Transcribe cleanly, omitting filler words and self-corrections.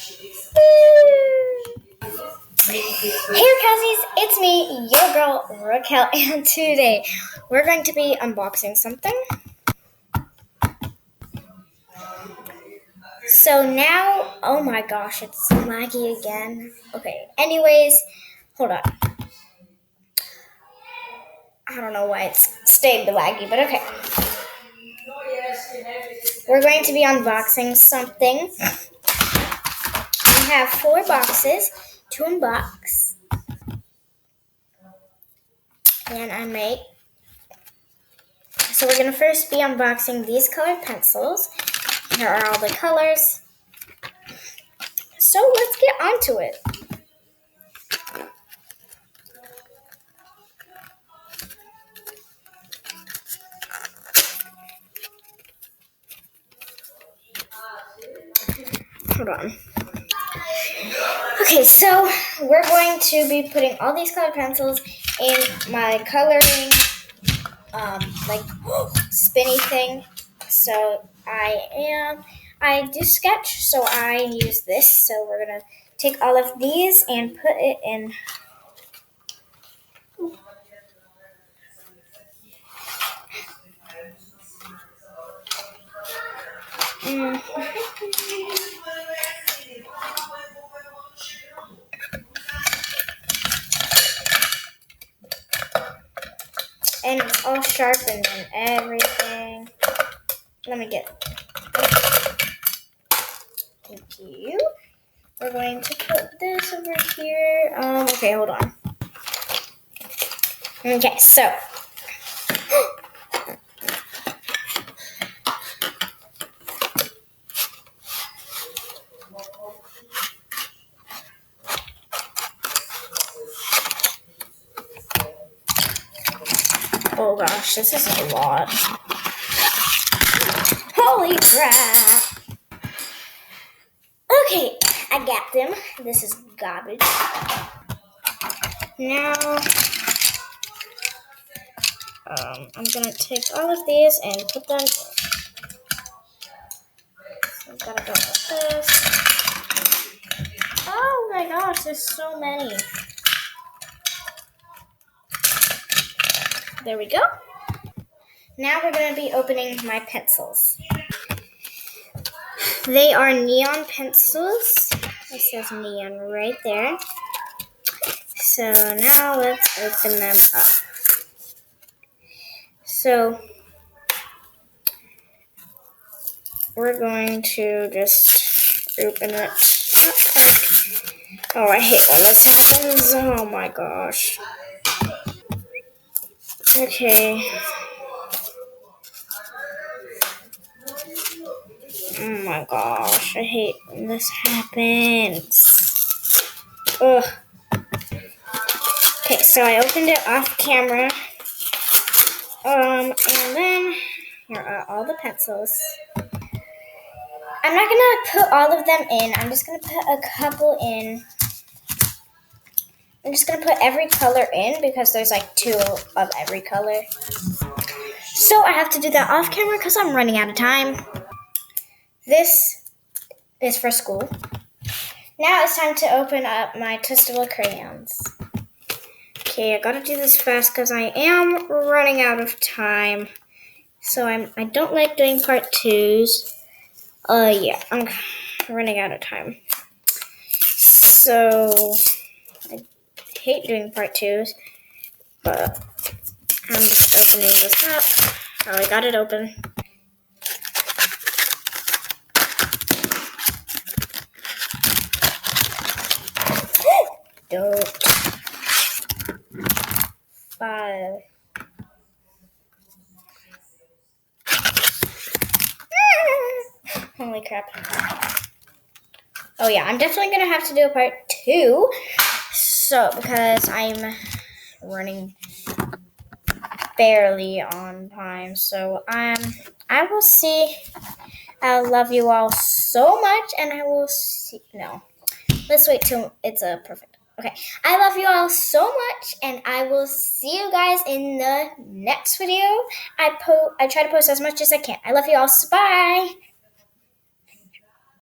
Hey Cozies, it's me, your girl Raquel, and today we're going to be unboxing something. So now, oh my gosh, it's laggy again. Okay, anyways, hold on. I don't know why it's stayed laggy, but okay. We're going to be unboxing something. We have 4 boxes to unbox. And So we're going to first be unboxing these colored pencils. Here are all the colors. So let's get onto it. Hold on. Okay, so we're going to be putting all these colored pencils in my coloring, spinny thing. So I do sketch, so I use this. So we're gonna take all of these and put it in. And it's all sharpened and everything. Let me get it. Thank you. We're going to put this over here. Okay, hold on. Okay, so. Oh gosh, this is a lot. Holy crap. Okay, I got them. This is garbage. Now, I'm gonna take all of these and put them in. So I'm gonna go like this. Oh my gosh, there's so many. There we go. Now we're gonna be opening my pencils. They are neon pencils. It says neon right there. So now let's open them up. So we're going to just open it. Oh, I hate when this happens. Oh my gosh. Okay. Oh my gosh, I hate when this happens. Ugh. Okay, so I opened it off camera. And then here are all the pencils. I'm not gonna put all of them in. I'm just gonna put a couple in. I'm just gonna put every color in because there's like 2 of every color. So I have to do that off camera because I'm running out of time. This is for school. Now it's time to open up my Twistable crayons. Okay, I gotta do this fast because I am running out of time. So I don't like doing part 2s. Yeah, I'm running out of time. So I hate doing part 2s, but I'm just opening this up. Oh, I got it open. Don't. 5. Holy crap. Oh yeah, I'm definitely going to have to do a part 2. So, because I'm running barely on time. So, I will see. I love you all so much, and I will see. No. Let's wait till it's perfect. Okay. I love you all so much, and I will see you guys in the next video. I try to post as much as I can. I love you all. So bye.